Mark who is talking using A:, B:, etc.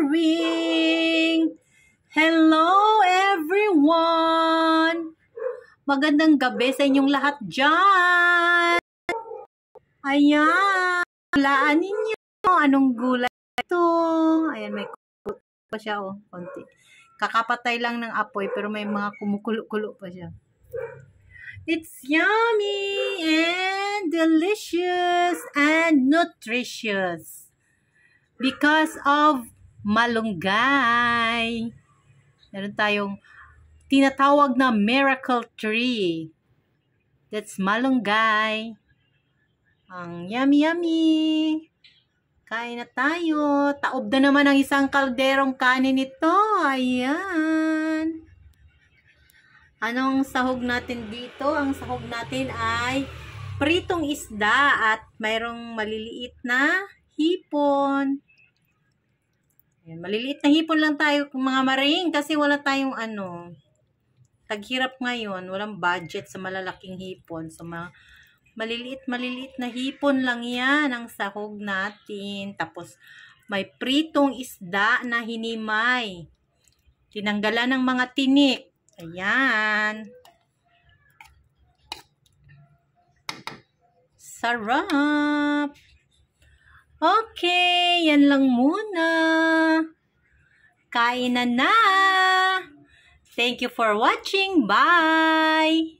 A: ring. Hello everyone! Magandang gabi sa inyong lahat dyan! Ayan! Hulaan ninyo anong gulay ito. Ayan, may kulo pa siya, oh, konti. Kakapatay lang ng apoy pero may mga kumukulo-kulo pa siya. It's yummy and delicious and nutritious because of malunggay. Meron tayong tinatawag na miracle tree. That's malunggay. Ang yummy. Kain na tayo. Taob na naman ang isang kalderong kanin ito. Ayan. Anong sahog natin dito? Ang sahog natin ay pritong isda at mayroong maliliit na hipon. Ayan, maliliit na hipon lang tayo mga maring kasi wala tayong taghirap ngayon. Walang budget sa malalaking hipon. So maliliit na hipon lang yan ang sahog natin. Tapos may pritong isda na hinimay. Tinanggalan ng mga tinik. Ayan. Sarap. Okay, yan lang muna. Kain na na. Thank you for watching. Bye.